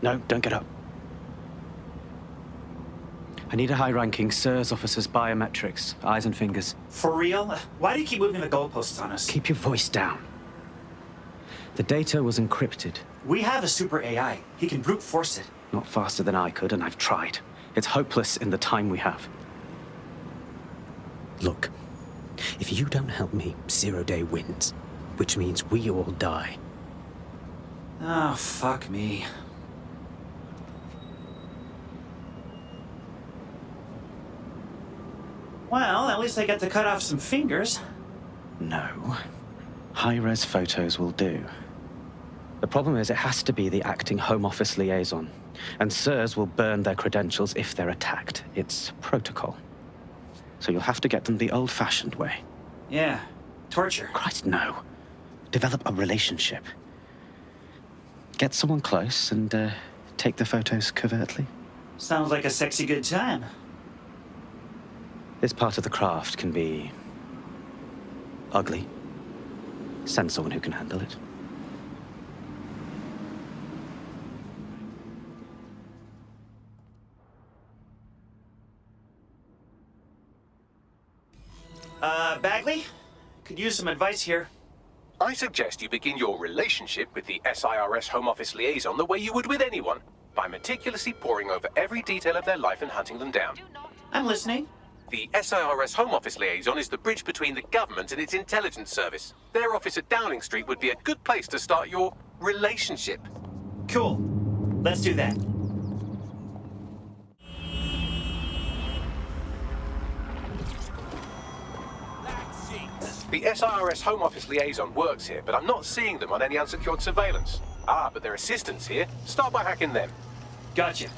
No, don't get up. I need a high-ranking SIRS officer's biometrics, eyes and fingers. For real? Why do you keep moving the goalposts on us? Keep your voice down. The data was encrypted. We have a super AI. He can brute force it. Not faster than I could, and I've tried. It's hopeless in the time we have. Look, if you don't help me, 0 Day wins. Which means we all die. Oh, fuck me. Well, at least I get to cut off some fingers. No. High-res photos will do. The problem is it has to be the acting Home Office liaison. And SIRS will burn their credentials if they're attacked. It's protocol. So you'll have to get them the old-fashioned way. Yeah. Torture. Christ, no. Develop a relationship. Get someone close and take the photos covertly. Sounds like a sexy good time. This part of the craft can be ugly. Send someone who can handle it. Bagley? Could use some advice here. I suggest you begin your relationship with the SIRS Home Office liaison the way you would with anyone, by meticulously poring over every detail of their life and hunting them down. I'm listening. The SIRS Home Office liaison is the bridge between the government and its intelligence service. Their office at Downing Street would be a good place to start your relationship. Cool. Let's do that. The SIRS Home Office liaison works here, but I'm not seeing them on any unsecured surveillance. Ah, but their assistants here. Start by hacking them. Gotcha.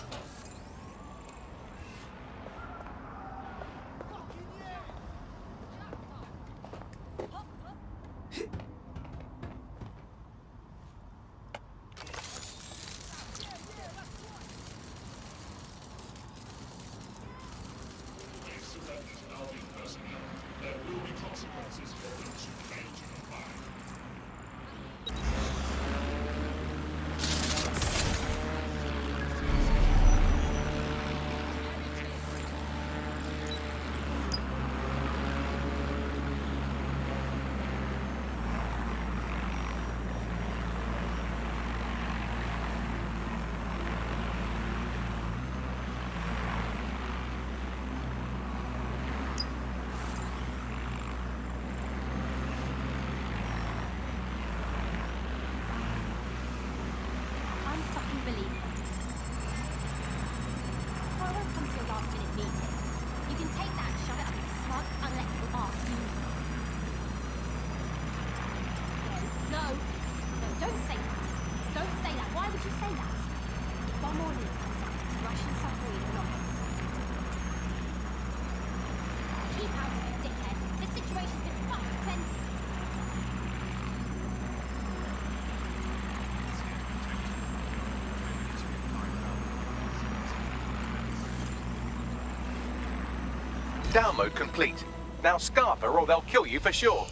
Download complete. Now scarp her or they'll kill you for sure.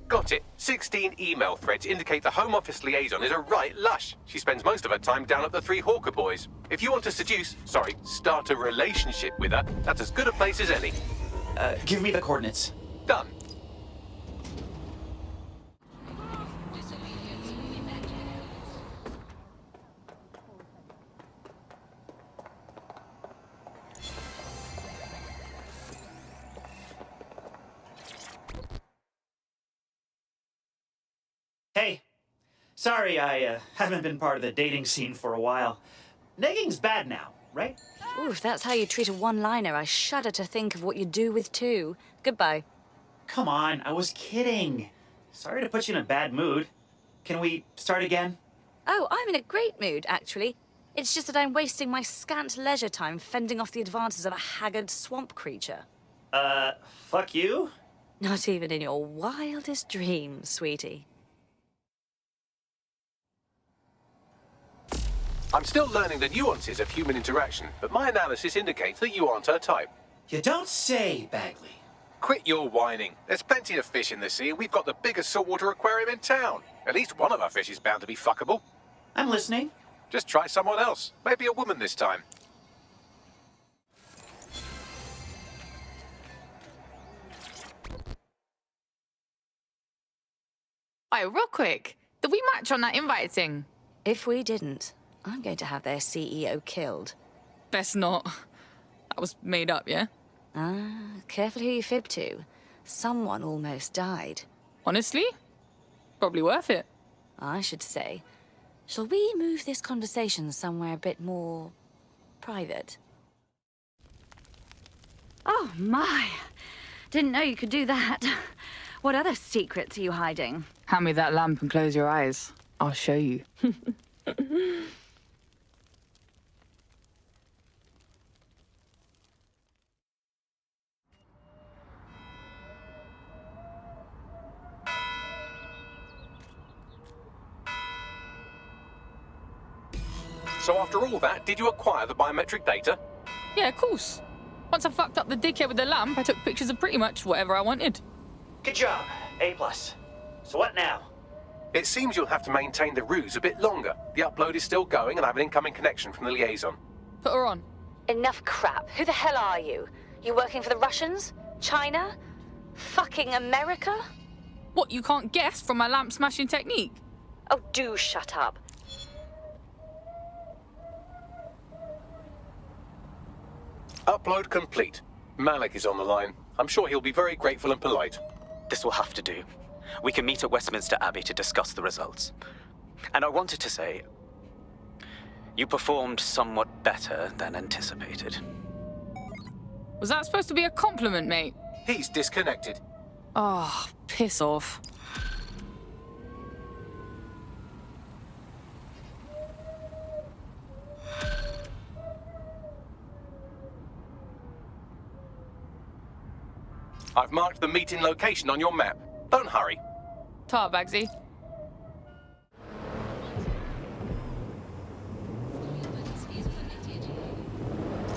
Got it. 16 email threads indicate the Home Office liaison is a right lush. She spends most of her time down at the Three Hawker Boys. If you want to start a relationship with her, that's as good a place as any. Give me the coordinates. Done. Hey. Sorry, I haven't been part of the dating scene for a while. Negging's bad now, right? Ooh, if that's how you treat a one-liner, I shudder to think of what you do with two. Goodbye. Come on, I was kidding. Sorry to put you in a bad mood. Can we start again? Oh, I'm in a great mood, actually. It's just that I'm wasting my scant leisure time fending off the advances of a haggard swamp creature. Fuck you? Not even in your wildest dreams, sweetie. I'm still learning the nuances of human interaction, but my analysis indicates that you aren't her type. You don't say, Bagley. Quit your whining. There's plenty of fish in the sea, and we've got the biggest saltwater aquarium in town. At least one of our fish is bound to be fuckable. I'm listening. Just try someone else. Maybe a woman this time. Oh, real quick. Did we match on that invite thing? If we didn't, I'm going to have their CEO killed. Best not. That was made up, yeah? Careful who you fib to. Someone almost died. Honestly? Probably worth it. I should say. Shall we move this conversation somewhere a bit more private? Oh, my. Didn't know you could do that. What other secrets are you hiding? Hand me that lamp and close your eyes. I'll show you. So after all that, did you acquire the biometric data? Yeah, of course. Once I fucked up the dickhead with the lamp, I took pictures of pretty much whatever I wanted. Good job. A+. So what now? It seems you'll have to maintain the ruse a bit longer. The upload is still going, and I have an incoming connection from the liaison. Put her on. Enough crap. Who the hell are you? You working for the Russians? China? Fucking America? What, you can't guess from my lamp smashing technique? Oh, do shut up. Upload complete. Malik is on the line. I'm sure he'll be very grateful and polite. This will have to do. We can meet at Westminster Abbey to discuss the results. And I wanted to say, you performed somewhat better than anticipated. Was that supposed to be a compliment, mate? He's disconnected. Oh, piss off. I've marked the meeting location on your map. Don't hurry. Ta, Bagsy.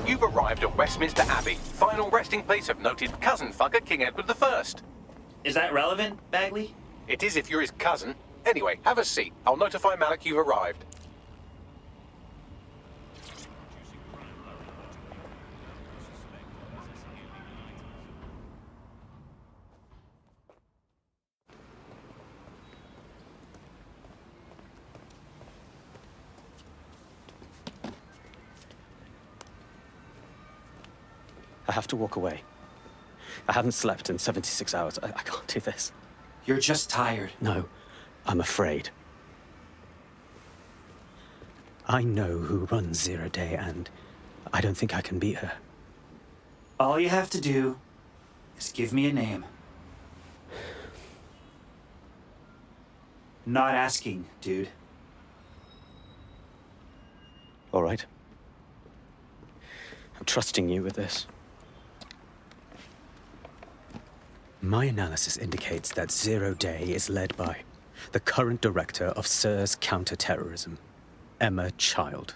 You've arrived at Westminster Abbey, final resting place of noted cousin fucker King Edward I. Is that relevant, Bagley? It is if you're his cousin. Anyway, have a seat. I'll notify Malik you've arrived. I have to walk away. I haven't slept in 76 hours. I can't do this. You're just tired. No, I'm afraid. I know who runs Zero Day, and I don't think I can beat her. All you have to do is give me a name. Not asking, dude. All right. I'm trusting you with this. My analysis indicates that Zero Day is led by the current director of SIR's counter-terrorism, Emma Child.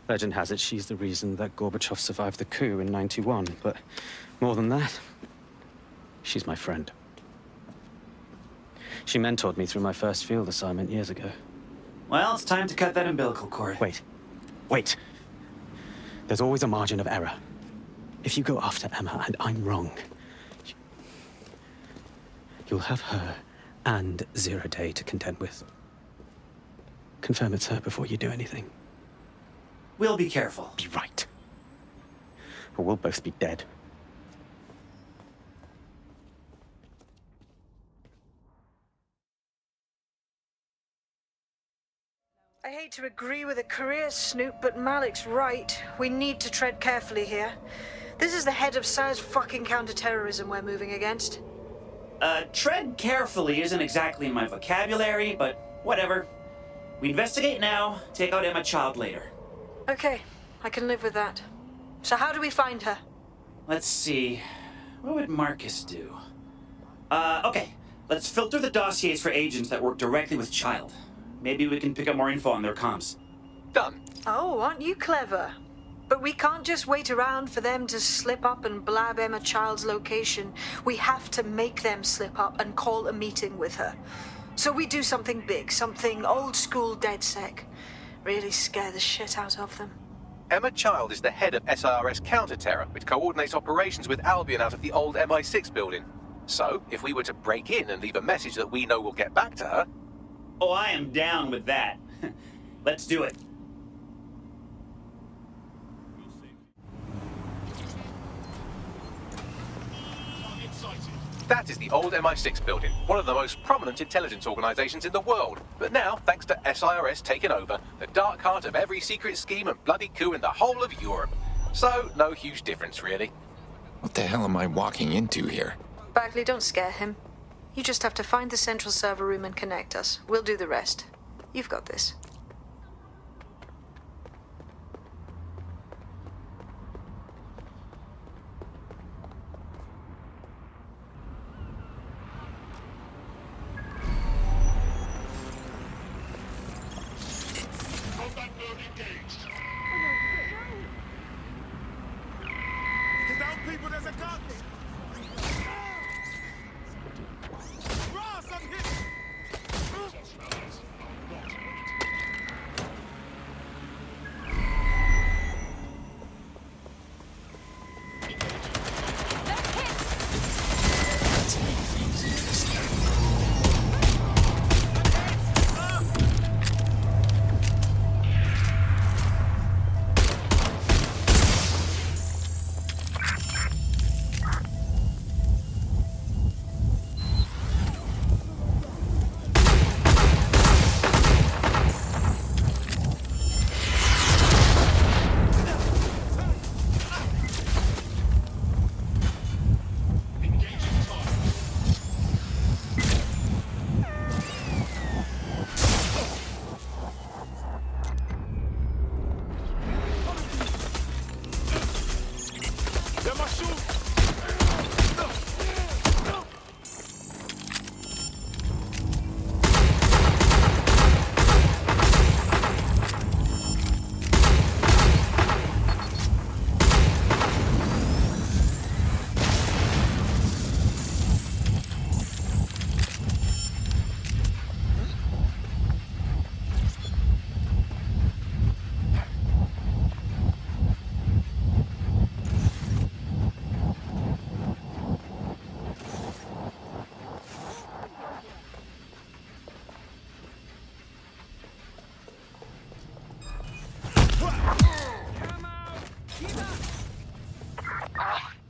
Legend has it she's the reason that Gorbachev survived the coup in '91, but more than that, she's my friend. She mentored me through my first field assignment years ago. Well, it's time to cut that umbilical cord. Wait. There's always a margin of error. If you go after Emma and I'm wrong, you'll have her and Zero Day to contend with. Confirm it's her before you do anything. We'll be careful. Be right. Or we'll both be dead. I hate to agree with a career snoop, but Malik's right. We need to tread carefully here. This is the head of SIR's fucking counter-terrorism we're moving against. Tread carefully isn't exactly in my vocabulary, but whatever. We investigate now, take out Emma Child later. Okay, I can live with that. So how do we find her? Let's see. What would Marcus do? Okay. Let's filter the dossiers for agents that work directly with Child. Maybe we can pick up more info on their comms. Done. Oh, aren't you clever? But we can't just wait around for them to slip up and blab Emma Child's location. We have to make them slip up and call a meeting with her. So we do something big, something old school DedSec. Really scare the shit out of them. Emma Child is the head of SIRS Counter-Terror, which coordinates operations with Albion out of the old MI6 building. So, if we were to break in and leave a message that we know will get back to her... Oh, I am down with that. Let's do it. That is the old MI6 building, one of the most prominent intelligence organizations in the world. But now, thanks to SIRS taking over, the dark heart of every secret scheme and bloody coup in the whole of Europe. So, no huge difference, really. What the hell am I walking into here? Bagley, don't scare him. You just have to find the central server room and connect us. We'll do the rest. You've got this.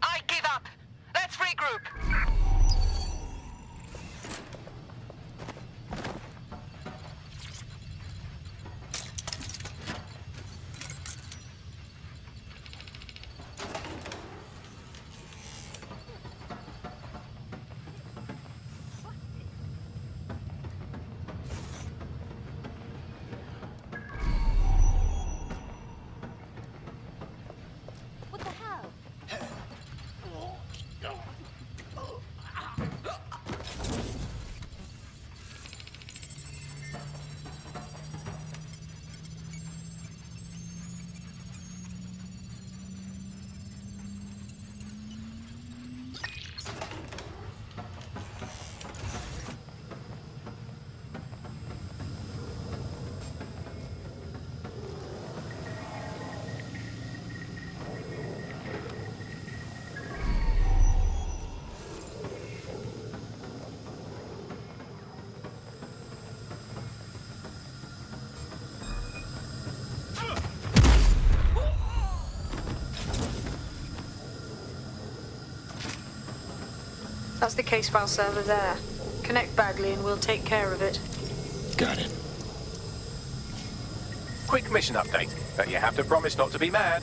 I give up. Let's regroup. That's the case file server there. Connect Bagley and we'll take care of it. Got it. Quick mission update, but you have to promise not to be mad.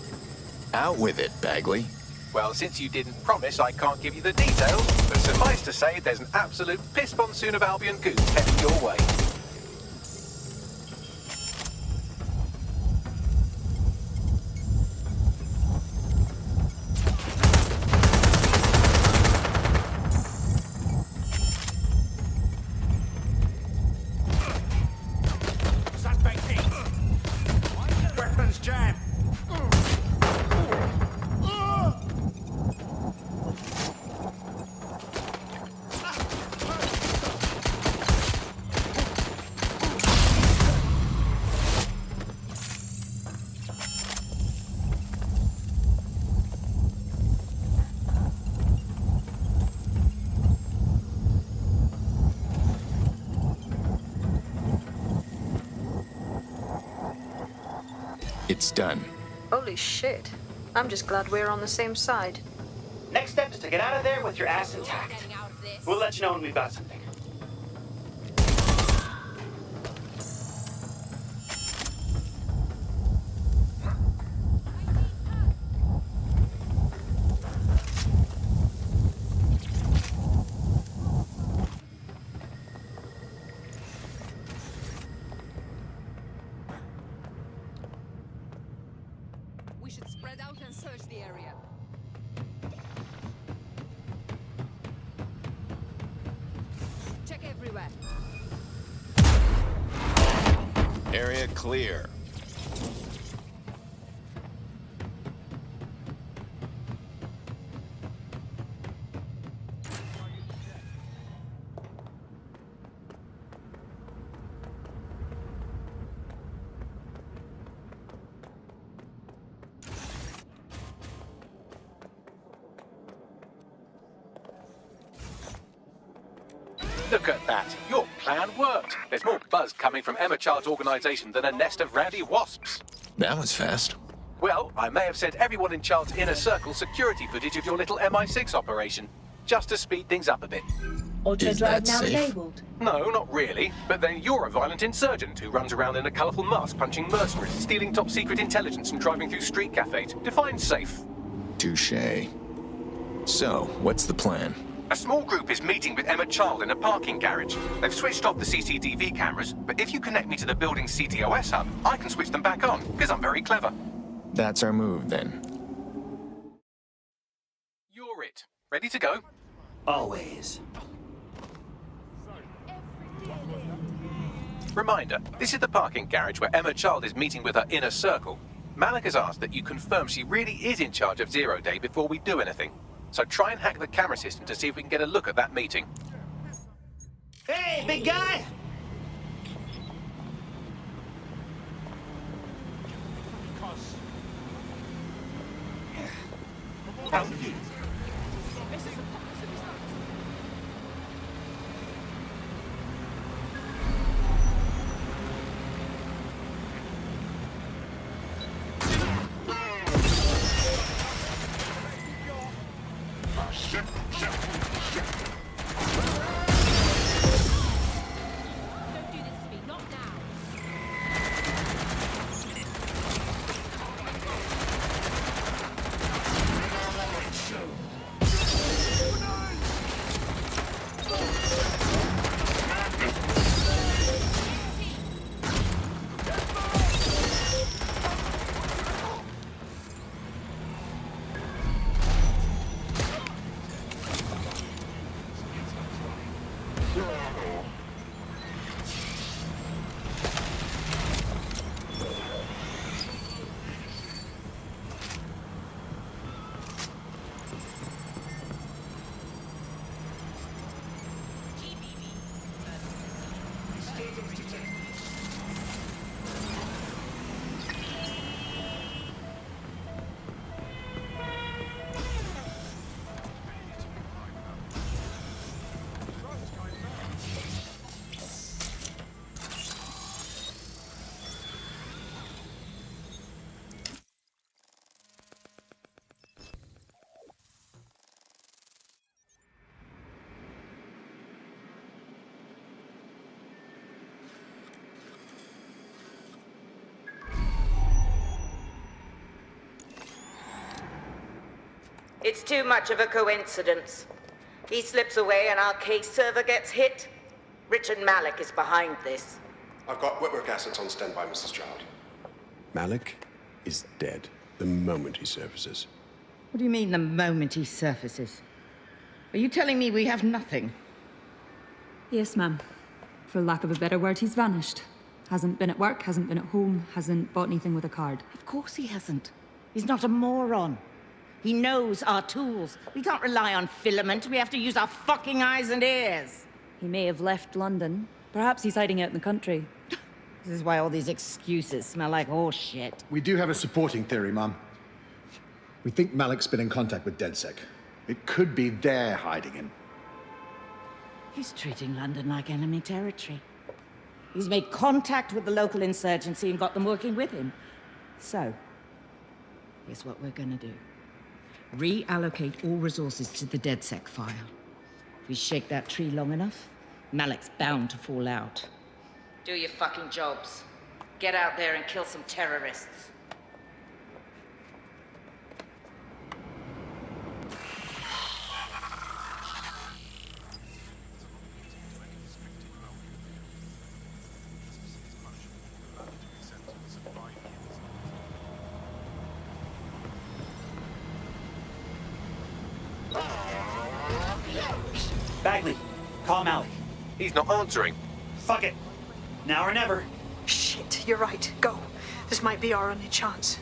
Out with it, Bagley. Well, since you didn't promise, I can't give you the details, but suffice to say there's an absolute piss monsoon of Albion goons heading your way. It's done. Holy shit. I'm just glad we're on the same side. Next step is to get out of there with your ass intact. We'll let you know when we've got something. We should spread out and search the area. Check everywhere. Area clear. Look at that. Your plan worked. There's more buzz coming from Emma Child's organization than a nest of rowdy wasps. That was fast. Well, I may have sent everyone in Child's inner circle security footage of your little MI6 operation, just to speed things up a bit. Is that safe? No, not really. But then you're a violent insurgent who runs around in a colourful mask punching mercenaries, stealing top-secret intelligence and driving through street cafes. Define safe. Touché. So, what's the plan? A small group is meeting with Emma Child in a parking garage. They've switched off the CCTV cameras, but if you connect me to the building's CTOS hub, I can switch them back on, because I'm very clever. That's our move, then. You're it. Ready to go? Always. Reminder, this is the parking garage where Emma Child is meeting with her inner circle. Malik has asked that you confirm she really is in charge of Zero Day before we do anything. So try and hack the camera system to see if we can get a look at that meeting. Hey, big guy! It's too much of a coincidence. He slips away and our case server gets hit. Richard Malik is behind this. I've got Whitwork assets on standby, Mrs. Child. Malik is dead the moment he surfaces. What do you mean, the moment he surfaces? Are you telling me we have nothing? Yes, ma'am. For lack of a better word, he's vanished. Hasn't been at work, hasn't been at home, hasn't bought anything with a card. Of course he hasn't. He's not a moron. He knows our tools. We can't rely on filament. We have to use our fucking eyes and ears. He may have left London. Perhaps he's hiding out in the country. This is why all these excuses smell like horse shit. We do have a supporting theory, Mum. We think Malik's been in contact with DedSec. It could be they're hiding him. He's treating London like enemy territory. He's made contact with the local insurgency and got them working with him. So, here's what we're gonna do. Reallocate all resources to the DedSec file. If we shake that tree long enough, Malik's bound to fall out. Do your fucking jobs. Get out there and kill some terrorists. Bagley, call Malik. He's not answering. Fuck it. Now or never. Shit, you're right. Go. This might be our only chance.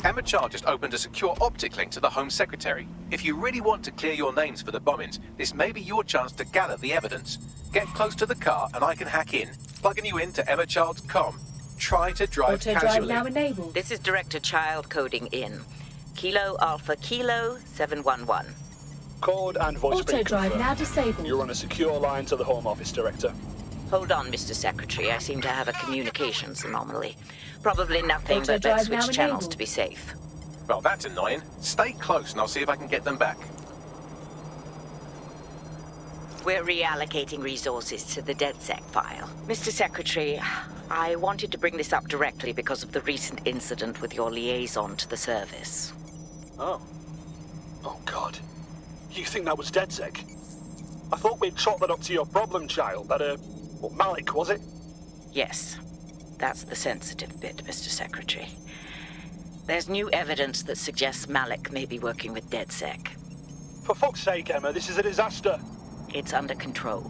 Emma Child just opened a secure optic link to the Home Secretary. If you really want to clear your names for the bombings, this may be your chance to gather the evidence. Get close to the car and I can hack in, plugging you into Emma Child's comm. Try to drive casually. Now enabled. This is Director Child coding in. Kilo Alpha Kilo 711. Code and voice Auto drive now disabled. You're on a secure line to the Home Office, Director. Hold on, Mr. Secretary. I seem to have a communications anomaly. Probably nothing, Auto but let's drive now switch channels enabled. to be safe. Well, that's annoying. Stay close and I'll see if I can get them back. We're reallocating resources to the DedSec file. Mr. Secretary, I wanted to bring this up directly because of the recent incident with your liaison to the service. Oh. Oh, God. You think that was DedSec? I thought we'd chalk that up to your problem child, that, Malik, was it? Yes. That's the sensitive bit, Mr. Secretary. There's new evidence that suggests Malik may be working with DedSec. For fuck's sake, Emma, this is a disaster. It's under control.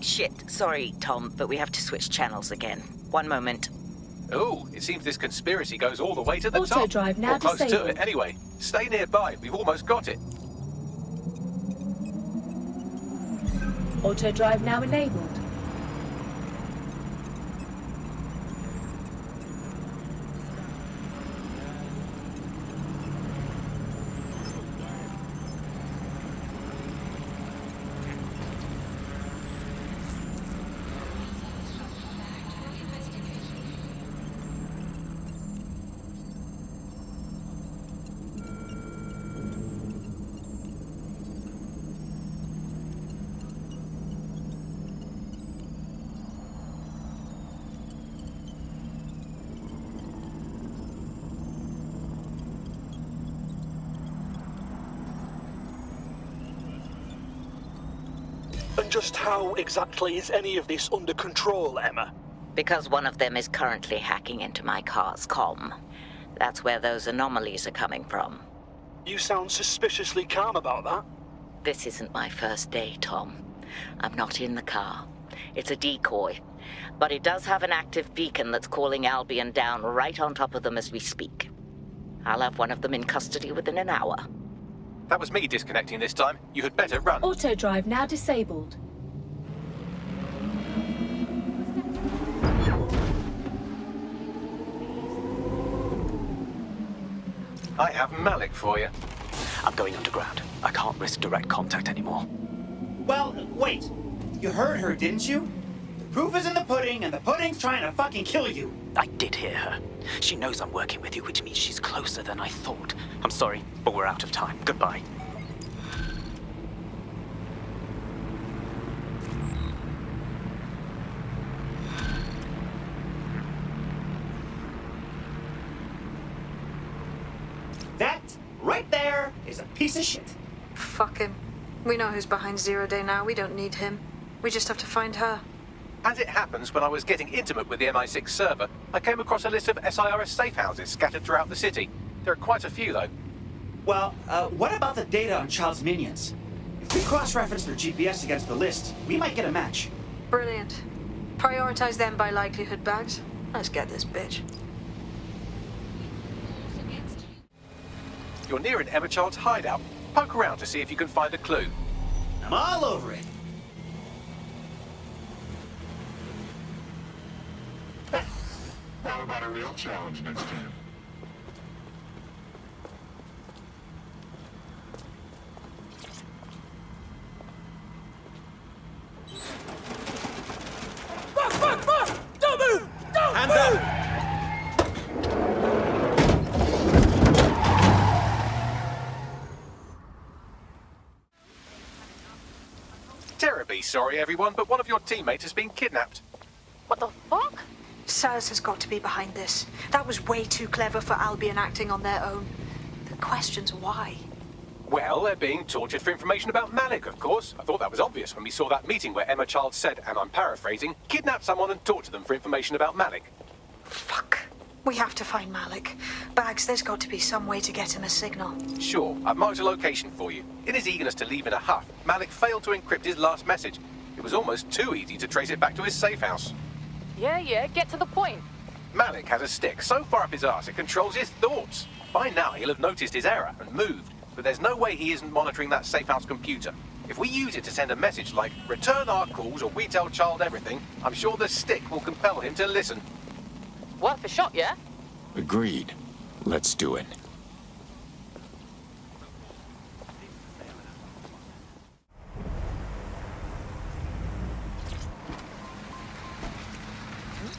Shit, sorry, Tom, but we have to switch channels again. One moment. Ooh, it seems this conspiracy goes all the way to the Auto top. drive now or close to disabled. it, anyway. Stay nearby, we've almost got it. Auto drive now enabled. And just how exactly is any of this under control, Emma? Because one of them is currently hacking into my car's comm. That's where those anomalies are coming from. You sound suspiciously calm about that. This isn't my first day, Tom. I'm not in the car. It's a decoy. But it does have an active beacon that's calling Albion down right on top of them as we speak. I'll have one of them in custody within an hour. That was me disconnecting this time. You had better run. Auto drive now disabled. I have Malik for you. I'm going underground. I can't risk direct contact anymore. Well, wait. You heard her, didn't you? The proof is in the pudding, and the pudding's trying to fucking kill you. I did hear her. She knows I'm working with you, which means she's closer than I thought. I'm sorry, but we're out of time. Goodbye. That, right there, is a piece of shit. Fuck him. We know who's behind Zero Day now. We don't need him. We just have to find her. As it happens, when I was getting intimate with the MI6 server, I came across a list of SIRS safe houses scattered throughout the city. There are quite a few, though. Well, what about the data on Child's minions? If we cross-reference their GPS against the list, we might get a match. Brilliant. Prioritize them by likelihood, Bags. Let's get this bitch. You're near an Emma Child's hideout. Poke around to see if you can find a clue. I'm all over it. How about a real challenge next time? Very sorry, everyone, but one of your teammates has been kidnapped. What the fuck? Sirs has got to be behind this. That was way too clever for Albion acting on their own. The question's why. Well, they're being tortured for information about Malik, of course. I thought that was obvious when we saw that meeting where Emma Child said, and I'm paraphrasing, kidnap someone and torture them for information about Malik. Fuck. We have to find Malik. Bags, there's got to be some way to get him a signal. Sure, I've marked a location for you. In his eagerness to leave in a huff, Malik failed to encrypt his last message. It was almost too easy to trace it back to his safe house. Yeah, get to the point. Malik has a stick so far up his arse it controls his thoughts. By now he'll have noticed his error and moved, but there's no way he isn't monitoring that safe house computer. If we use it to send a message like, return our calls or we tell Child everything, I'm sure the stick will compel him to listen. Worth a shot, yeah? Agreed. Let's do it.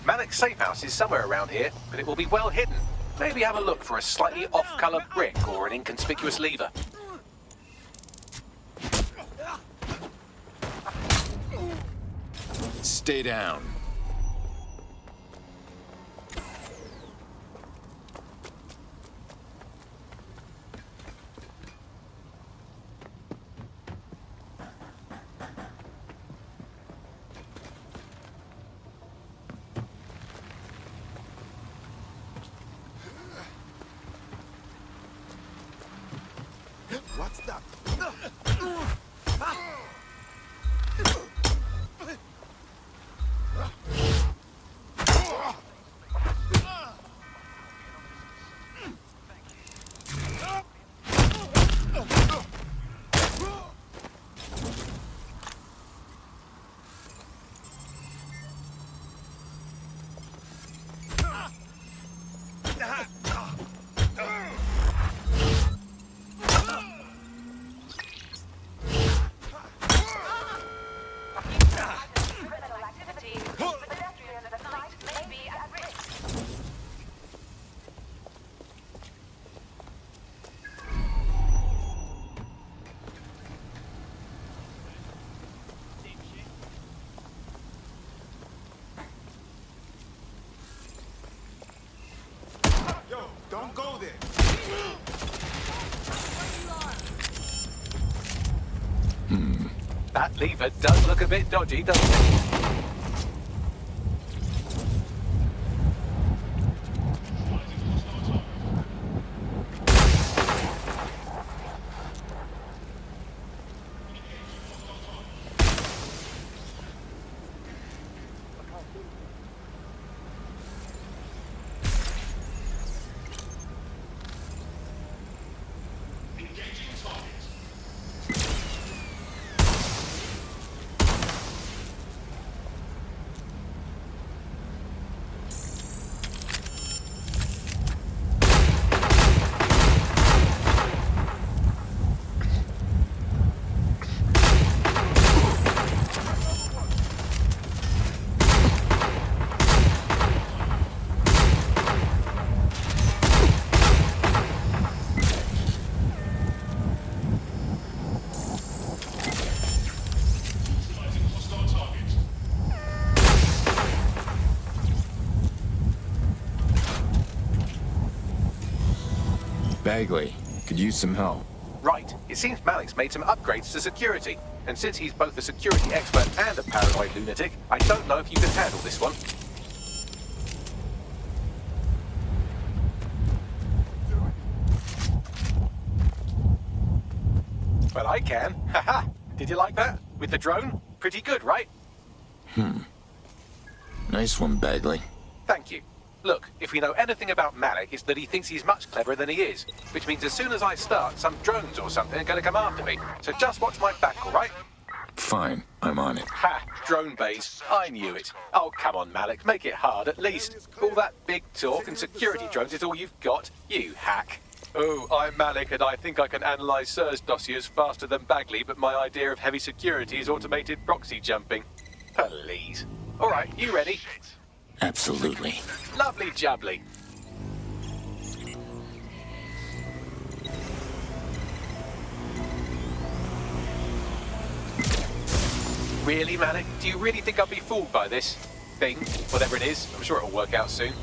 Malik's safe house is somewhere around here, but it will be well hidden. Maybe have a look for a slightly off-color brick or an inconspicuous lever. Stay down. What's that? Don't go there. That lever does look a bit dodgy, doesn't it? Bagley, could use some help. Right. It seems Malik's made some upgrades to security. And since he's both a security expert and a paranoid lunatic, I don't know if you can handle this one. Well, I can. Haha! Did you like that? With the drone? Pretty good, right? Nice one, Bagley. Thank you. Look, if we know anything about Malik, it's that he thinks he's much cleverer than he is. Which means as soon as I start, some drones or something are going to come after me. So just watch my back, all right? Fine, I'm on it. Ha! Drone base. I knew it. Oh, come on, Malik. Make it hard, at least. All that big talk and security drones is all you've got. You hack. Oh, I'm Malik, and I think I can analyze Sir's dossiers faster than Bagley, but my idea of heavy security is automated proxy jumping. Please. All right, you ready? Absolutely. Lovely jubbly. Really, Malik? Do you really think I'll be fooled by this thing? Whatever it is, I'm sure it'll work out soon.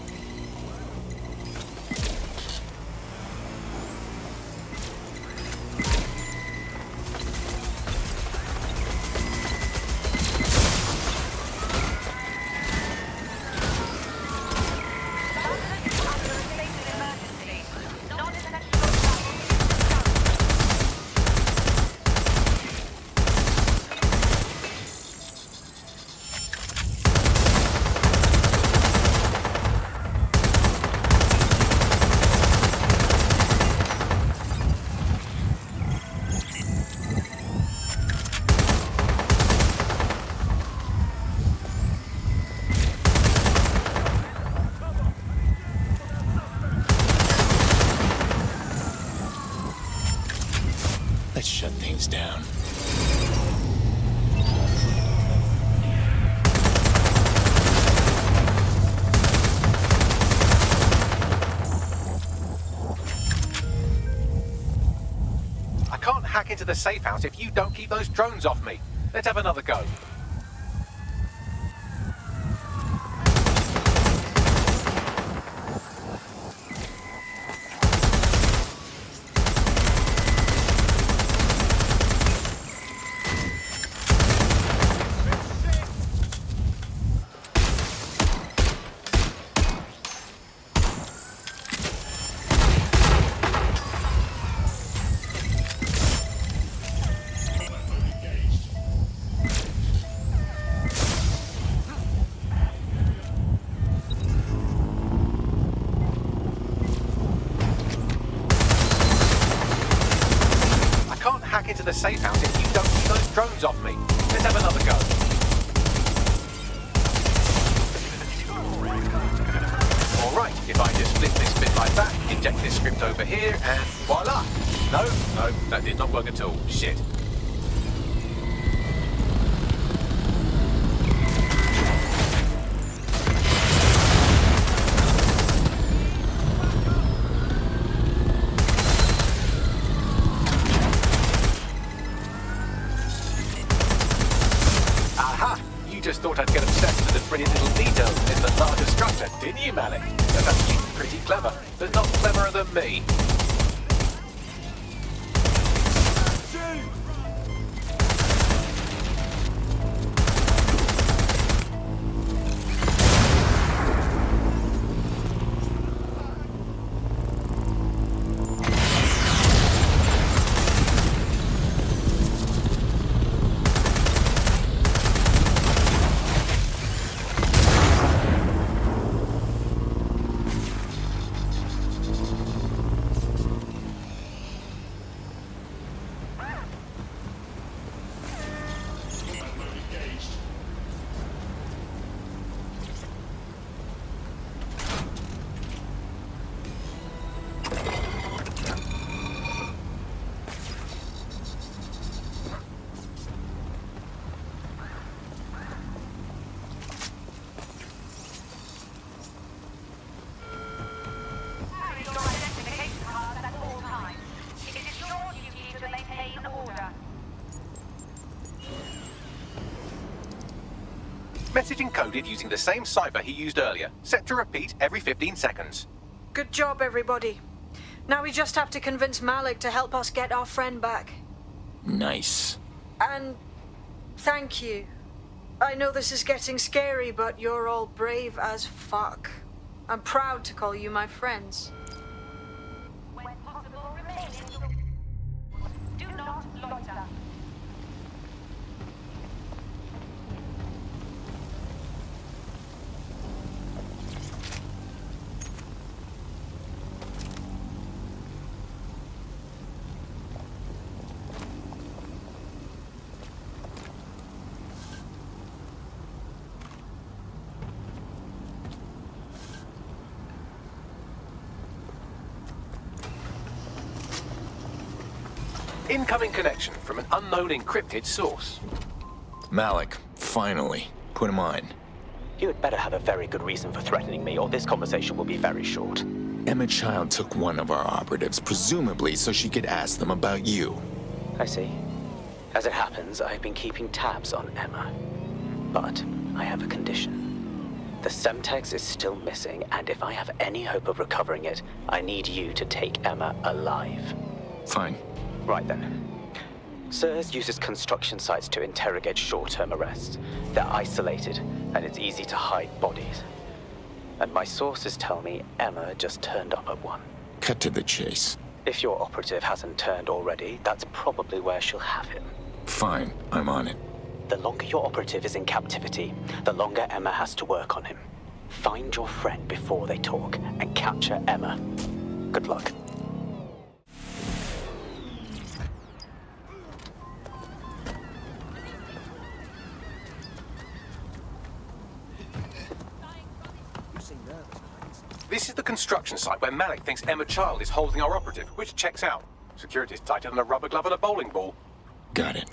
Let's shut things down. I can't hack into the safe house if you don't keep those drones off me. Let's have another go. Into the safe house if you don't keep those drones off me. Let's have another go. Alright, if I just flip this bit like that, inject this script over here, and voila! No, that did not work at all. Shit. Just thought I'd get obsessed with the brilliant little details in the larger structure, didn't you, Malik? That's actually pretty clever, but not cleverer than me. Message encoded using the same cipher he used earlier, set to repeat every 15 seconds. Good job, everybody. Now we just have to convince Malik to help us get our friend back. Nice. And thank you. I know this is getting scary, but you're all brave as fuck. I'm proud to call you my friends. When possible, remain in the... Do not loiter. Incoming connection from an unknown encrypted source. Malik, finally. Put him on. You had better have a very good reason for threatening me, or this conversation will be very short. Emma Child took one of our operatives, presumably so she could ask them about you. I see. As it happens, I've been keeping tabs on Emma. But I have a condition. The Semtex is still missing, and if I have any hope of recovering it, I need you to take Emma alive. Fine. Right then. SIRS uses construction sites to interrogate short-term arrests. They're isolated, and it's easy to hide bodies. And my sources tell me Emma just turned up at one. Cut to the chase. If your operative hasn't turned already, that's probably where she'll have him. Fine, I'm on it. The longer your operative is in captivity, the longer Emma has to work on him. Find your friend before they talk, and capture Emma. Good luck. This is the construction site where Malik thinks Emma Child is holding our operative, which checks out. Security's tighter than a rubber glove and a bowling ball. Got it.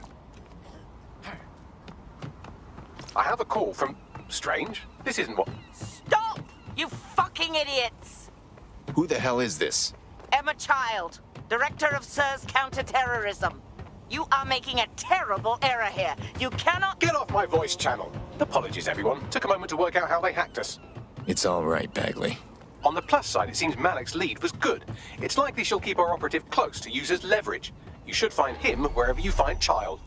I have a call from... Strange? This isn't what... Stop! You fucking idiots! Who the hell is this? Emma Child, Director of SIRS Counterterrorism. You are making a terrible error here. You cannot... Get off my voice channel. Apologies, everyone. Took a moment to work out how they hacked us. It's all right, Bagley. On the plus side, it seems Malik's lead was good. It's likely she'll keep our operative close to use as leverage. You should find him wherever you find Child.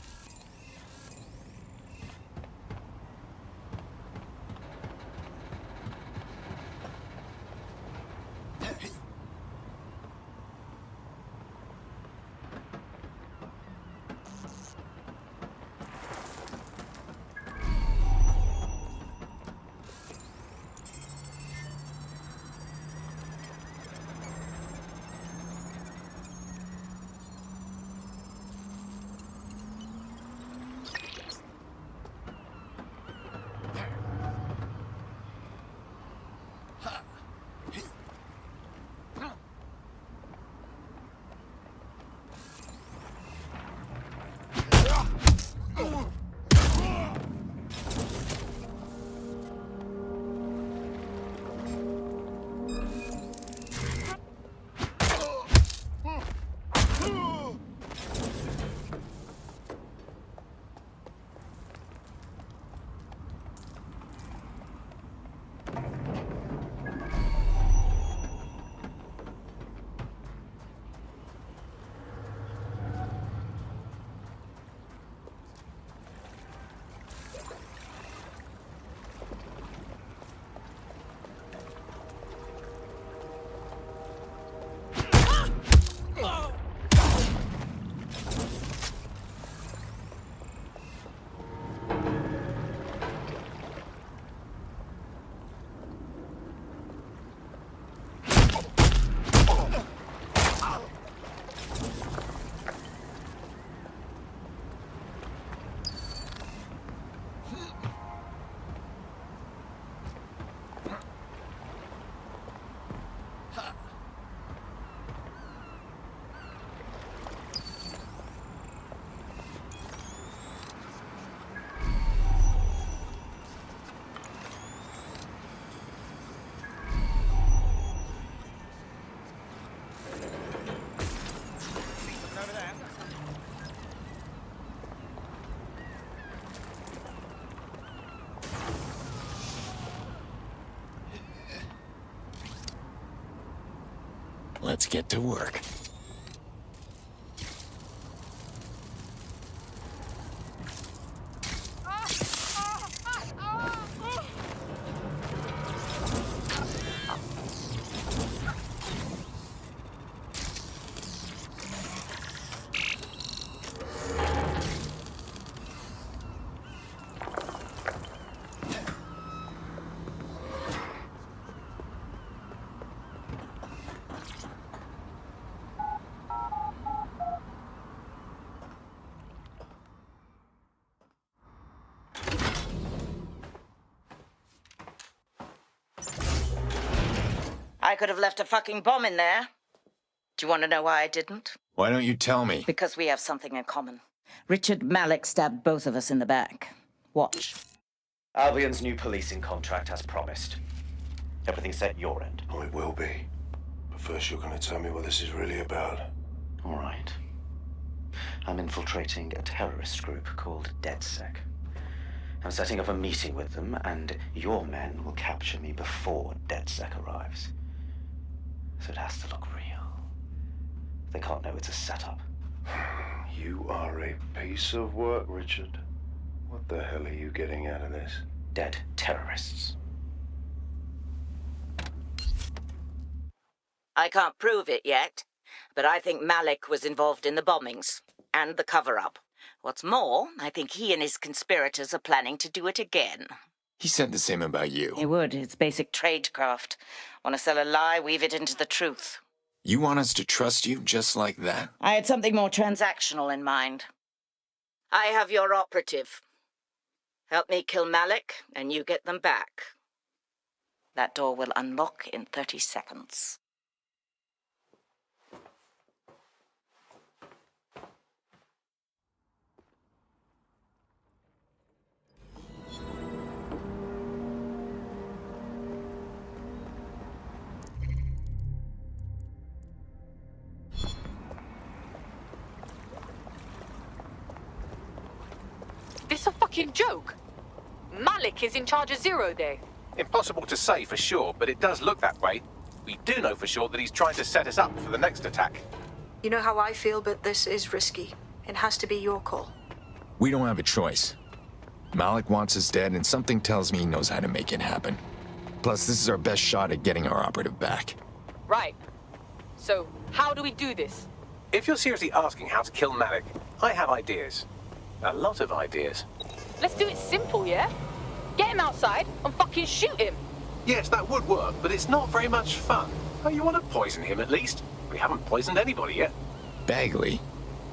Let's get to work. I could have left a fucking bomb in there. Do you want to know why I didn't? Why don't you tell me? Because we have something in common. Richard Malik stabbed both of us in the back. Watch. Albion's new policing contract as promised. Everything set at your end. Oh, it will be. But first you're going to tell me what this is really about. All right. I'm infiltrating a terrorist group called DeadSec. I'm setting up a meeting with them, and your men will capture me before DeadSec arrives. So it has to look real. They can't know it's a setup. You are a piece of work, Richard. What the hell are you getting out of this? Dead terrorists. I can't prove it yet, but I think Malik was involved in the bombings and the cover-up. What's more, I think he and his conspirators are planning to do it again. He said the same about you. He would. It's basic tradecraft. Want to sell a lie, weave it into the truth. You want us to trust you just like that? I had something more transactional in mind. I have your operative. Help me kill Malik, and you get them back. That door will unlock in 30 seconds. This a fucking joke? Malik is in charge of Zero Day. Impossible to say for sure, but it does look that way. We do know for sure that he's trying to set us up for the next attack. You know how I feel, but this is risky. It has to be your call. We don't have a choice. Malik wants us dead, and something tells me he knows how to make it happen. Plus, this is our best shot at getting our operative back. Right. So, how do we do this? If you're seriously asking how to kill Malik, I have ideas. A lot of ideas. Let's do it simple, yeah? Get him outside and fucking shoot him. Yes, that would work, but it's not very much fun. Oh, you want to poison him at least? We haven't poisoned anybody yet. Bagley?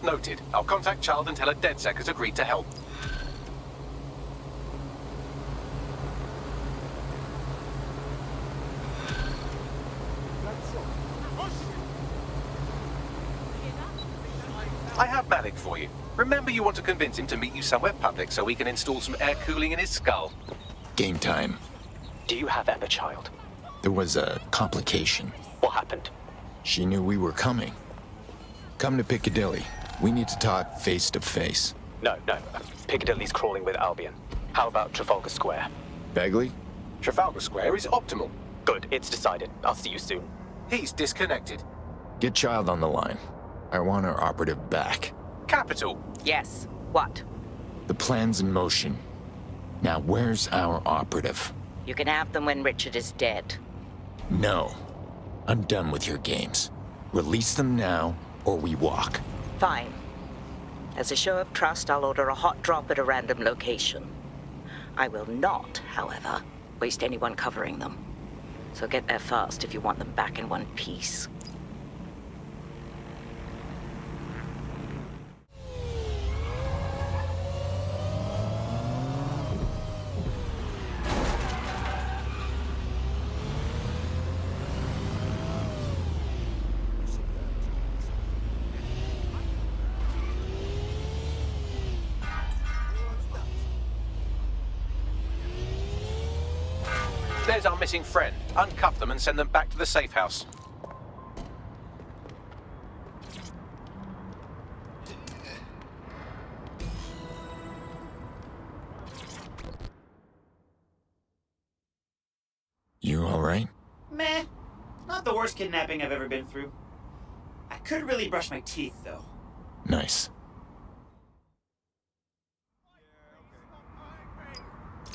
Noted. I'll contact Child and tell her DeadSec has agreed to help. I have Malik for you. Remember, you want to convince him to meet you somewhere public so we can install some air cooling in his skull. Game time. Do you have Emma, Child? There was a complication. What happened? She knew we were coming. Come to Piccadilly. We need to talk face to face. No. Piccadilly's crawling with Albion. How about Trafalgar Square? Bagley? Trafalgar Square is optimal. Good, it's decided. I'll see you soon. He's disconnected. Get Child on the line. I want our operative back. Capital. Yes. What? The plan's in motion. Now, where's our operative? You can have them when Richard is dead. No. I'm done with your games. Release them now, or we walk. Fine. As a show of trust, I'll order a hot drop at a random location. I will not, however, waste anyone covering them. So get there fast if you want them back in one piece. There's our missing friend. Uncuff them and send them back to the safe house. You all right? Meh. Not the worst kidnapping I've ever been through. I could really brush my teeth, though. Nice.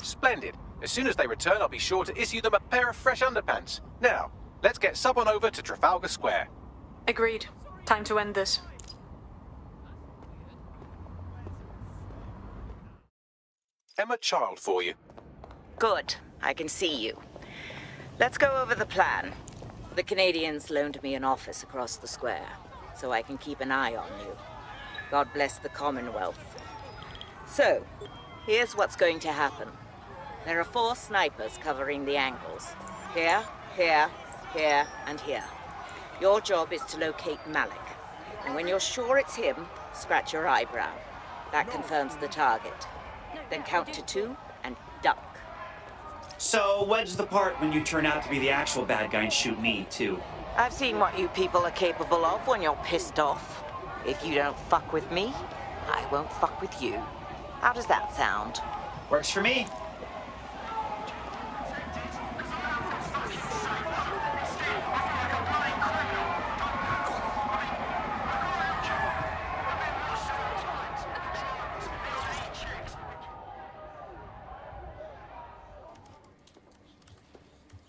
Splendid. As soon as they return, I'll be sure to issue them a pair of fresh underpants. Now, let's get sub on over to Trafalgar Square. Agreed. Time to end this. Emma Child for you. Good. I can see you. Let's go over the plan. The Canadians loaned me an office across the square, so I can keep an eye on you. God bless the Commonwealth. So, here's what's going to happen. There are 4 snipers covering the angles. Here, here, here, and here. Your job is to locate Malik. And when you're sure it's him, scratch your eyebrow. That confirms the target. Then count to 2 and duck. So, when's the part when you turn out to be the actual bad guy and shoot me, too? I've seen what you people are capable of when you're pissed off. If you don't fuck with me, I won't fuck with you. How does that sound? Works for me.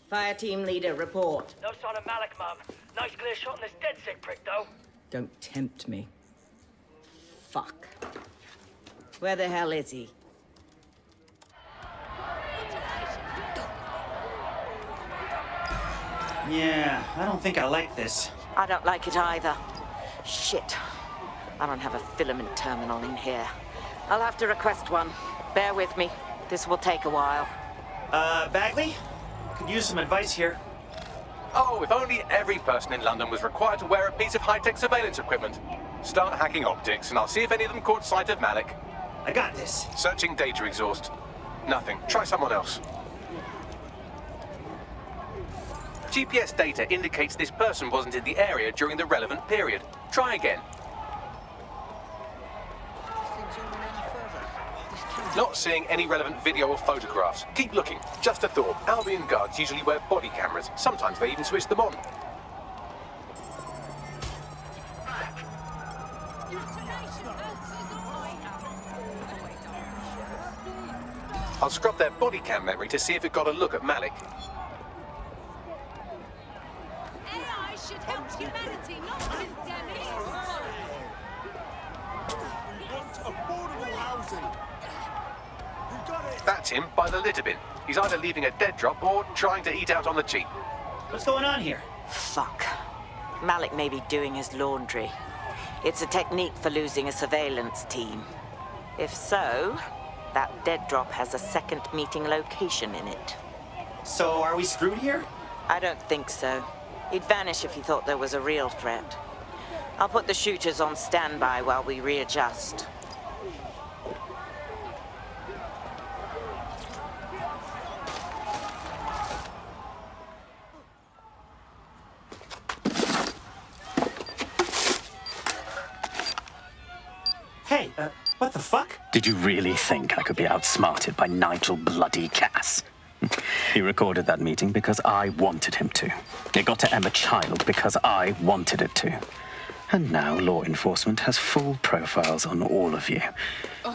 Fire team leader, report. No sign of Malik, Mum. Nice clear shot on this DedSec prick, though. Don't tempt me. Fuck. Where the hell is he? Yeah, I don't think I like this. I don't like it either. Shit. I don't have a filament terminal in here. I'll have to request one. Bear with me. This will take a while. Bagley? Could use some advice here. Oh, if only every person in London was required to wear a piece of high-tech surveillance equipment. Start hacking optics, and I'll see if any of them caught sight of Malik. I got this. Searching data exhaust. Nothing. Try someone else. GPS data indicates this person wasn't in the area during the relevant period. Try again. Not seeing any relevant video or photographs. Keep looking. Just a thought. Albion guards usually wear body cameras. Sometimes they even switch them on. I'll scrub their body cam memory to see if it got a look at Malik. AI should help humanity, not condemn it. We want affordable housing. That's him by the litter bin. He's either leaving a dead drop or trying to eat out on the cheap. What's going on here? Fuck. Malik may be doing his laundry. It's a technique for losing a surveillance team. If so, that dead drop has a second meeting location in it. So are we screwed here? I don't think so. He'd vanish if he thought there was a real threat. I'll put the shooters on standby while we readjust. Hey, what the fuck? Did you really think I could be outsmarted by Nigel bloody Cass? He recorded that meeting because I wanted him to. It got to Emma Child because I wanted it to. And now law enforcement has full profiles on all of you.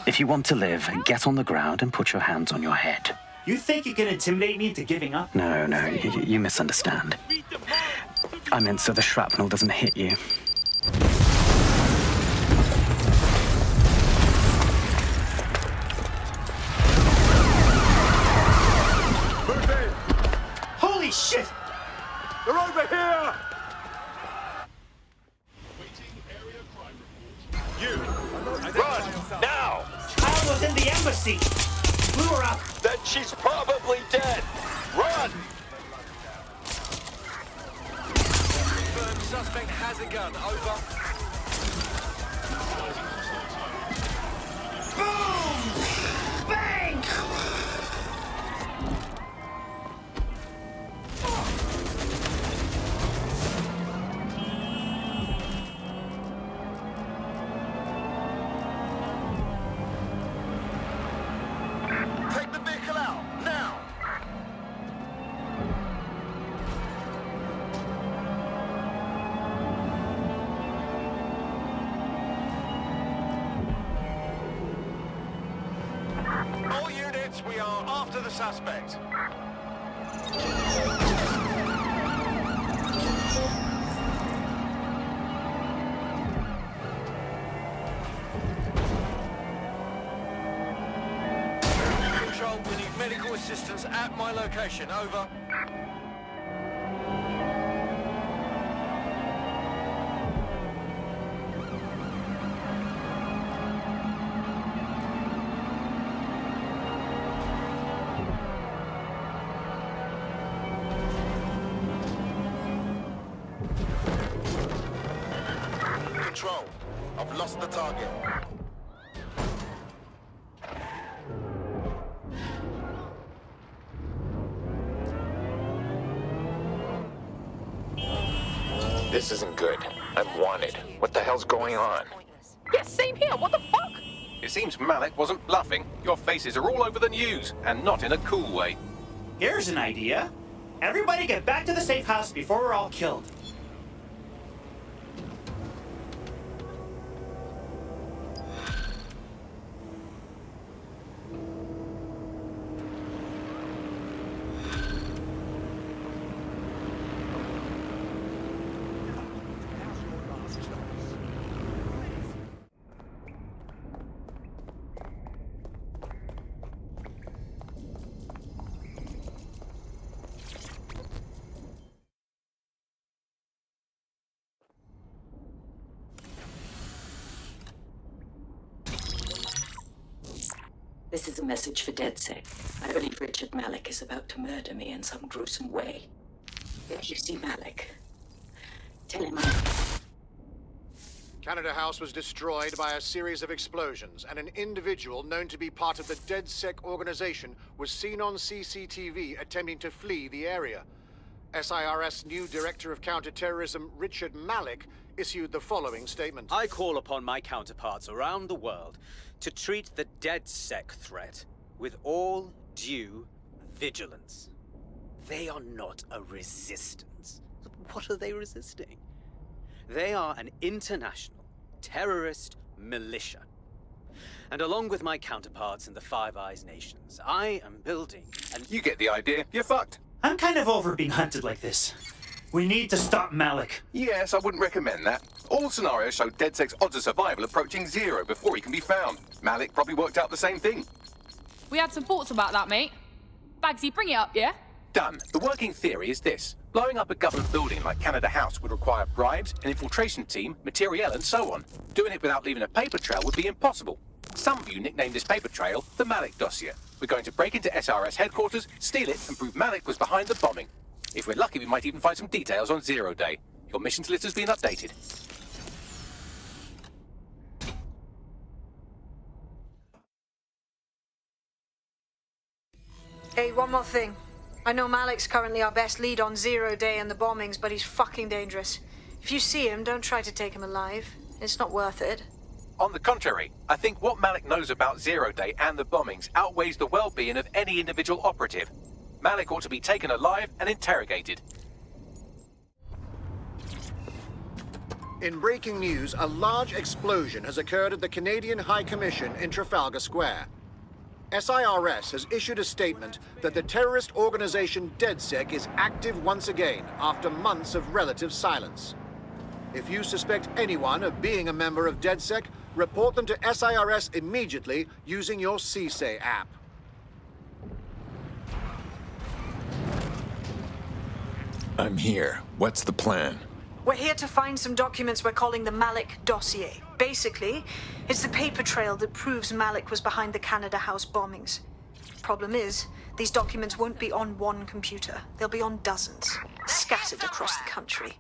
If you want to live, get on the ground and put your hands on your head. You think you can intimidate me into giving up? No, you misunderstand. I meant so the shrapnel doesn't hit you. Holy shit! They're over here! You! Run! Now! Child was in the embassy! Blew her up! Then she's probably dead! Run! Confirmed suspect has a gun. Over. Boom! Bang! Take the vehicle out, now! All units, we are after the suspect. Control, we need medical assistance at my location. Over. Control, I've lost the target. This isn't good. I'm wanted. What the hell's going on? Yeah, same here. What the fuck? It seems Malik wasn't bluffing. Your faces are all over the news, and not in a cool way. Here's an idea. Everybody get back to the safe house before we're all killed. This is a message for DedSec. I believe Richard Malik is about to murder me in some gruesome way. If you see Malik, tell him Canada House was destroyed by a series of explosions, and an individual known to be part of the DedSec organization was seen on CCTV attempting to flee the area. SIRS new Director of Counterterrorism, Richard Malik, issued the following statement. I call upon my counterparts around the world to treat the DedSec threat with all due vigilance. They are not a resistance. What are they resisting? They are an international terrorist militia. And along with my counterparts in the Five Eyes nations, I am building an... You get the idea. You're fucked. I'm kind of over being hunted like this. We need to stop Malik. Yes, I wouldn't recommend that. All scenarios show DedSec's odds of survival approaching 0 before he can be found. Malik probably worked out the same thing. We had some thoughts about that, mate. Bagsy, bring it up, yeah? Done. The working theory is this. Blowing up a government building like Canada House would require bribes, an infiltration team, materiel, and so on. Doing it without leaving a paper trail would be impossible. Some of you nicknamed this paper trail the Malik Dossier. We're going to break into SRS headquarters, steal it, and prove Malik was behind the bombing. If we're lucky, we might even find some details on 0 Day. Your missions list has been updated. Hey, one more thing. I know Malik's currently our best lead on 0 Day and the bombings, but he's fucking dangerous. If you see him, don't try to take him alive. It's not worth it. On the contrary, I think what Malik knows about 0 Day and the bombings outweighs the well-being of any individual operative. Malik ought to be taken alive and interrogated. In breaking news, a large explosion has occurred at the Canadian High Commission in Trafalgar Square. SIRS has issued a statement that the terrorist organization DedSec is active once again after months of relative silence. If you suspect anyone of being a member of DedSec, report them to SIRS immediately using your CSAY app. I'm here. What's the plan? We're here to find some documents we're calling the Malik Dossier. Basically, it's the paper trail that proves Malik was behind the Canada House bombings. Problem is, these documents won't be on one computer. They'll be on dozens, scattered across the country.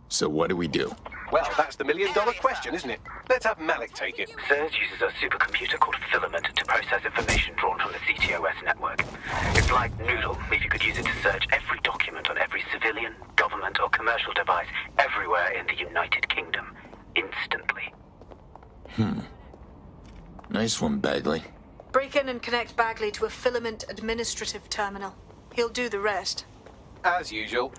So what do we do? Well, that's the million-dollar question, isn't it? Let's have Malik take it. SIRS uses a supercomputer called Filament to process information drawn from the CTOS network. It's like Noodle, if you could use it to search every document on every civilian, government, or commercial device everywhere in the United Kingdom, instantly. Nice one, Bagley. Break in and connect Bagley to a Filament administrative terminal. He'll do the rest. As usual.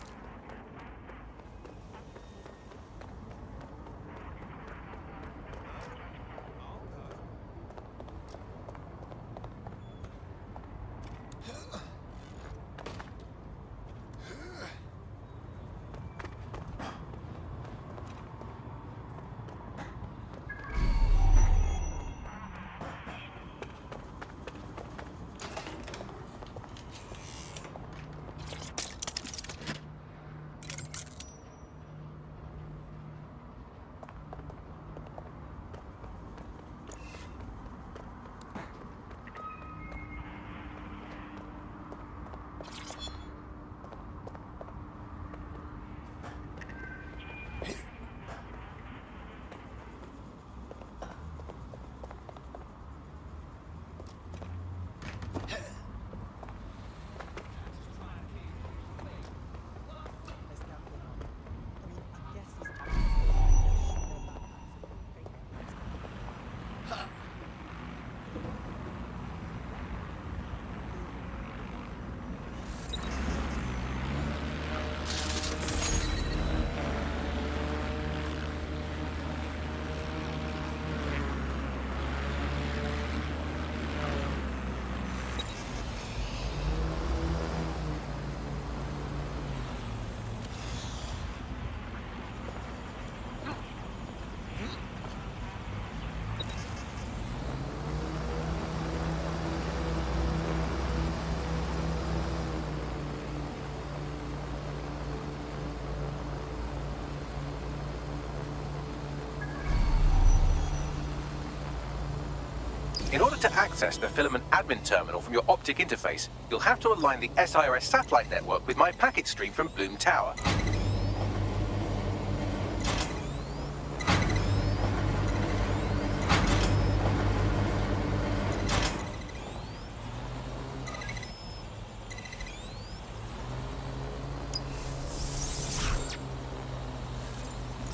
In order to access the filament admin terminal from your optic interface, you'll have to align the SIRS satellite network with my packet stream from Bloom Tower.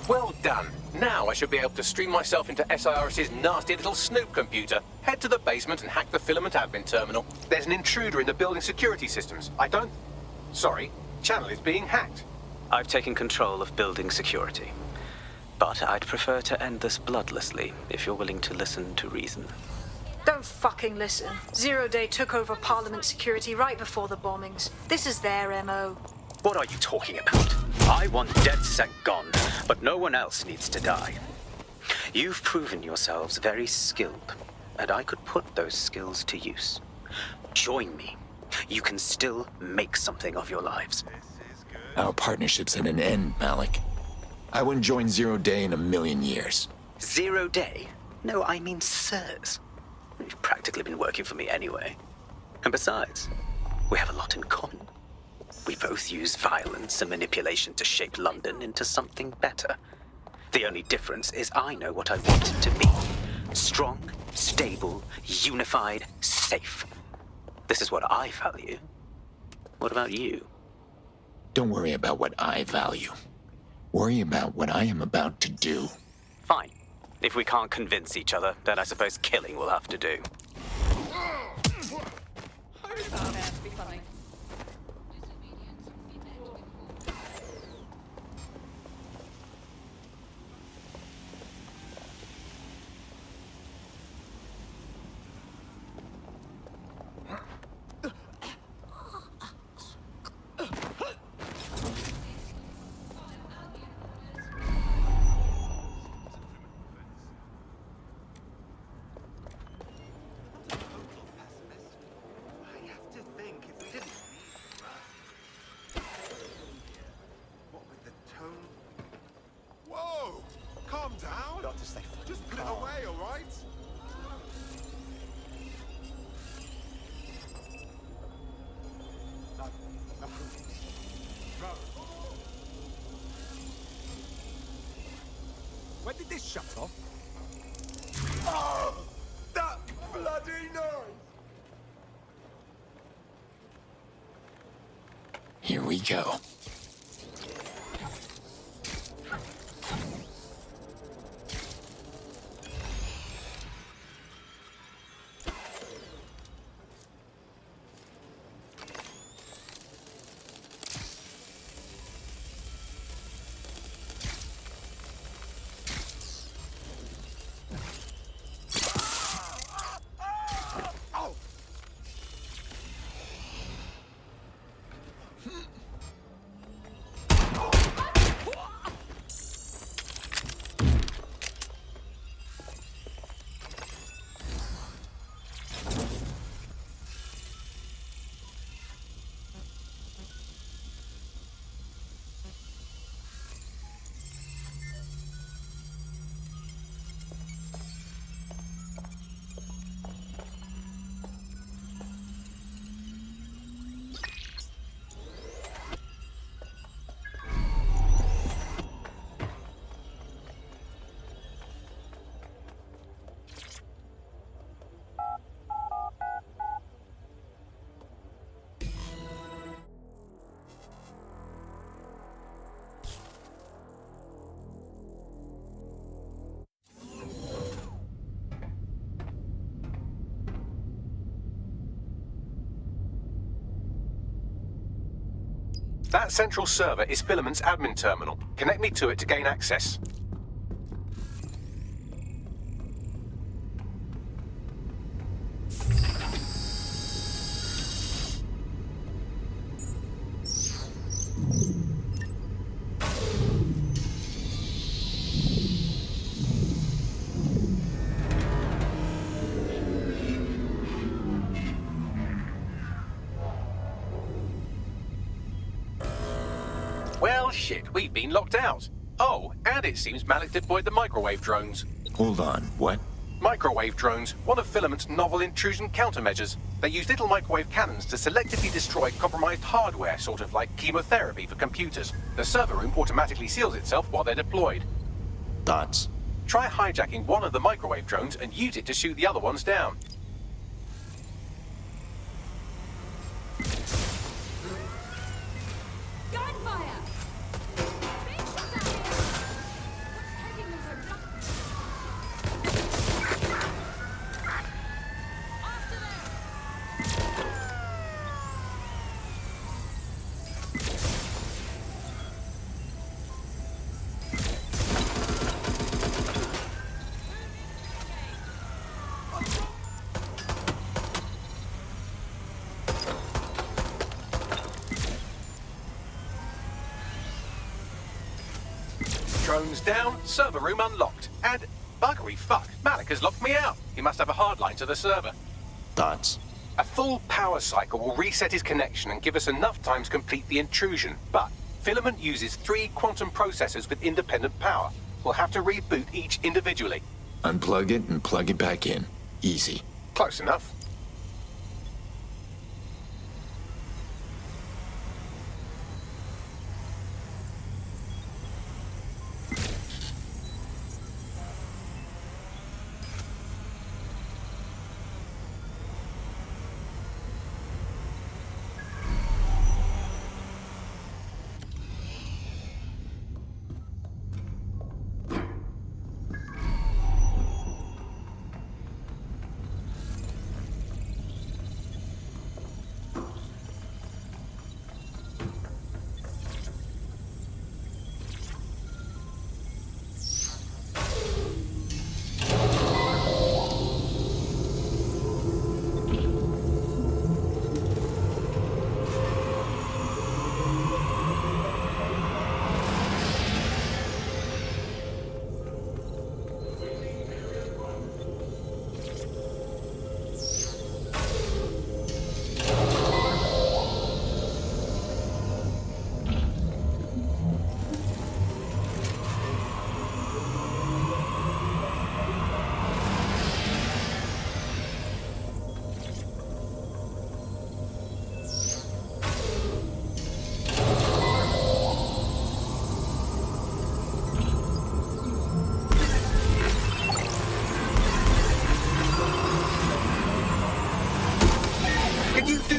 Well done. Now I should be able to stream myself into SIRS's nasty little snoop computer, head to the basement and hack the filament admin terminal. There's an intruder in the building security systems. Sorry, channel is being hacked. I've taken control of building security. But I'd prefer to end this bloodlessly, if you're willing to listen to reason. Don't fucking listen. Zero Day took over Parliament security right before the bombings. This is their MO. What are you talking about? I want DedSec gone, but no one else needs to die. You've proven yourselves very skilled, and I could put those skills to use. Join me. You can still make something of your lives. Our partnership's at an end, Malik. I wouldn't join Zero Day in a million years. 0 Day? No, I mean sirs. You've practically been working for me anyway. And besides, we have a lot in common. We both use violence and manipulation to shape London into something better. The only difference is I know what I want it to be. Strong, stable, unified, safe. This is what I value. What about you? Don't worry about what I value. Worry about what I am about to do. Fine. If we can't convince each other, then I suppose killing will have to do. When did this shut off? Oh, that bloody noise! Here we go. That central server is Filament's admin terminal. Connect me to it to gain access. Well, shit, we've been locked out. Oh, and it seems Malik deployed the microwave drones. Hold on, what? Microwave drones, one of Filament's novel intrusion countermeasures. They use little microwave cannons to selectively destroy compromised hardware, sort of like chemotherapy for computers. The server room automatically seals itself while they're deployed. Thoughts? Try hijacking one of the microwave drones and use it to shoot the other ones down. Drones down, server room unlocked. And buggery fuck, Malik has locked me out. He must have a hardline to the server. Thoughts? A full power cycle will reset his connection and give us enough time to complete the intrusion. But Filament uses 3 quantum processors with independent power. We'll have to reboot each individually. Unplug it and plug it back in. Easy. Close enough.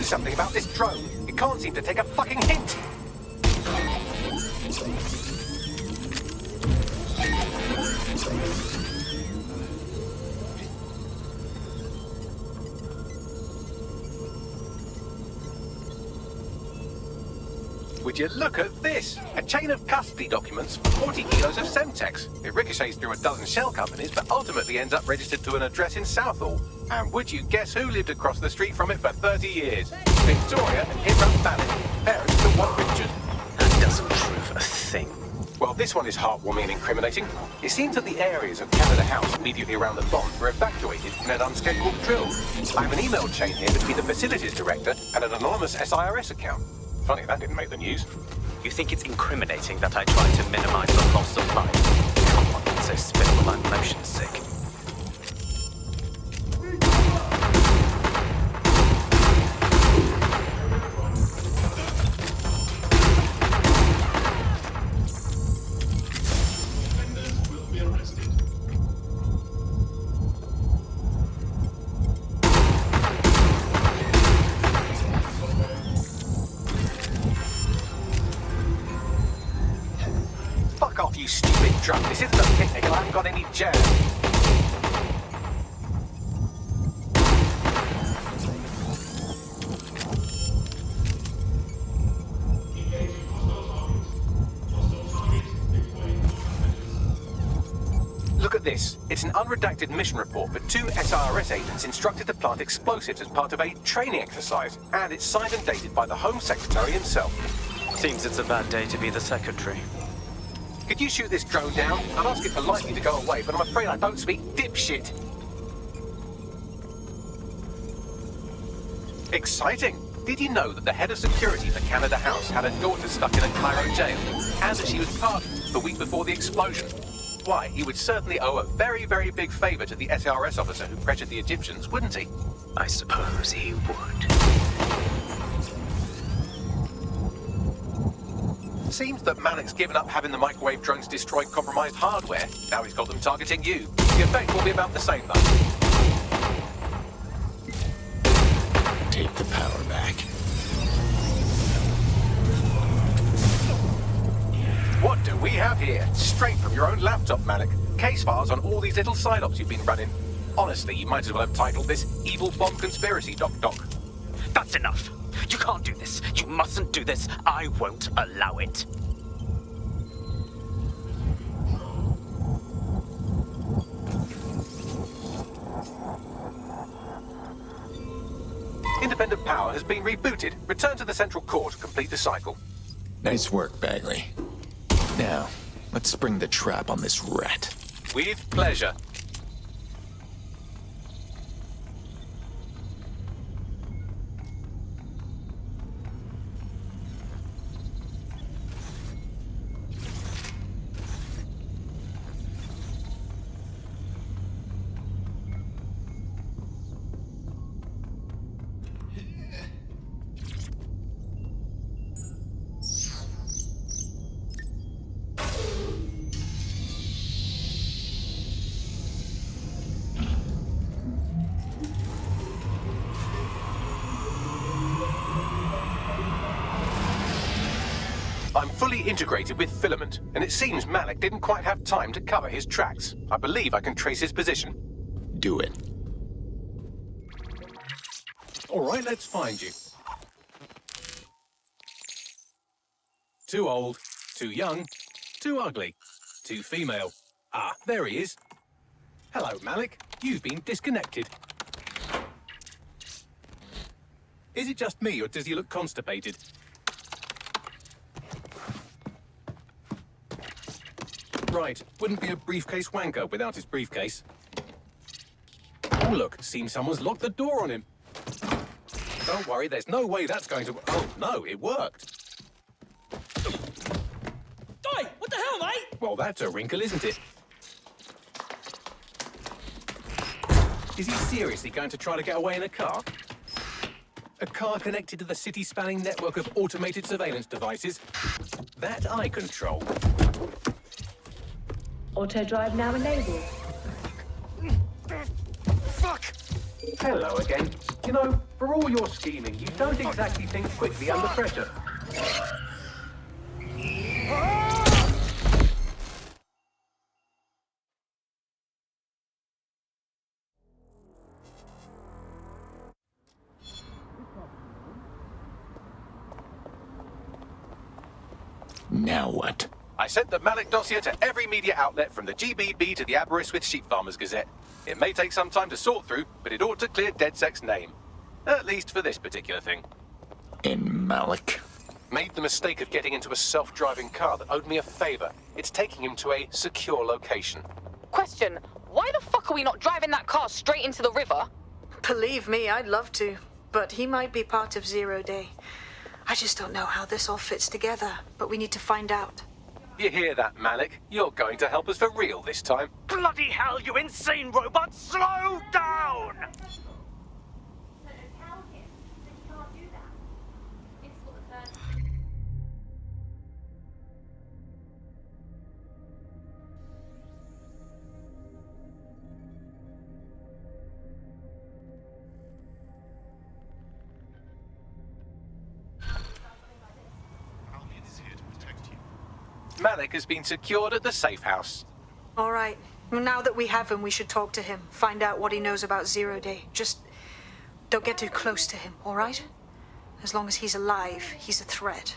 Something about this drone. It can't seem to take a fucking hint. Would you look at this? A chain of custody documents for 40 kilos of Semtex. It ricochets through a dozen shell companies, but ultimately ends up registered to an address in Southall. And would you guess who lived across the street from it for 30 years? Victoria and Himram Malik, parents to one Richard. That doesn't prove a thing. Well, this one is heartwarming and incriminating. It seems that the areas of Canada House immediately around the bomb were evacuated in an unscheduled drill. I have an email chain here between the facilities director and an anonymous SIRS account. Funny that didn't make the news. You think it's incriminating that I tried to minimize the loss of life? Come on, so spiteful I'm motion sick. This isn't a picnic and I haven't got any jam. Look at this. It's an unredacted mission report for 2 SRS agents instructed to plant explosives as part of a training exercise. And it's signed and dated by the Home Secretary himself. Seems it's a bad day to be the Secretary. Could you shoot this drone down? I'd ask it politely to go away, but I'm afraid I don't speak dipshit. Exciting! Did you know that the head of security for Canada House had a daughter stuck in a Cairo jail, and that she was pardoned the week before the explosion? why, he would certainly owe a very, very big favor to the SARS officer who pressured the Egyptians, wouldn't he? I suppose he would. Seems that Malik's given up having the microwave drones destroy compromised hardware. Now he's got them targeting you. The effect will be about the same, though. Take the power back. What do we have here? Straight from your own laptop, Malik. Case files on all these little side-ops you've been running. Honestly, you might as well have titled this Evil Bomb Conspiracy, Doc. That's enough. You can't do this. You mustn't do this. I won't allow it. Independent power has been rebooted. Return to the central core to complete the cycle. Nice work, Bagley. Now, let's spring the trap on this rat. With pleasure. I'm fully integrated with Filament, and it seems Malik didn't quite have time to cover his tracks. I believe I can trace his position. Do it. All right, let's find you. Too old, too young, too ugly, too female. Ah, there he is. Hello, Malik. You've been disconnected. Is it just me, or does he look constipated? Right, wouldn't be a briefcase wanker without his briefcase. Oh, look, seems someone's locked the door on him. Don't worry, there's no way that's going to... Oh, no, it worked. Oi, what the hell, mate? Well, that's a wrinkle, isn't it? Is he seriously going to try to get away in a car? A car connected to the city-spanning network of automated surveillance devices? That I control. Auto drive now enabled. Fuck! Hello again. You know, for all your scheming, you don't exactly think quickly under pressure. Now what? I sent the Malik Dossier to every media outlet from the GBB to the Aberystwyth Sheep Farmers Gazette. It may take some time to sort through, but it ought to clear DedSec's name. At least for this particular thing. In Malik? Made the mistake of getting into a self-driving car that owed me a favor. It's taking him to a secure location. Question, why the fuck are we not driving that car straight into the river? Believe me, I'd love to, but he might be part of 0 Day. I just don't know how this all fits together, but we need to find out. You hear that, Malik? You're going to help us for real this time. Bloody hell, you insane robot! Slow down! Malik has been secured at the safe house. All right. Now that we have him, we should talk to him. Find out what he knows about 0 Day. Just don't get too close to him, all right? As long as he's alive, he's a threat.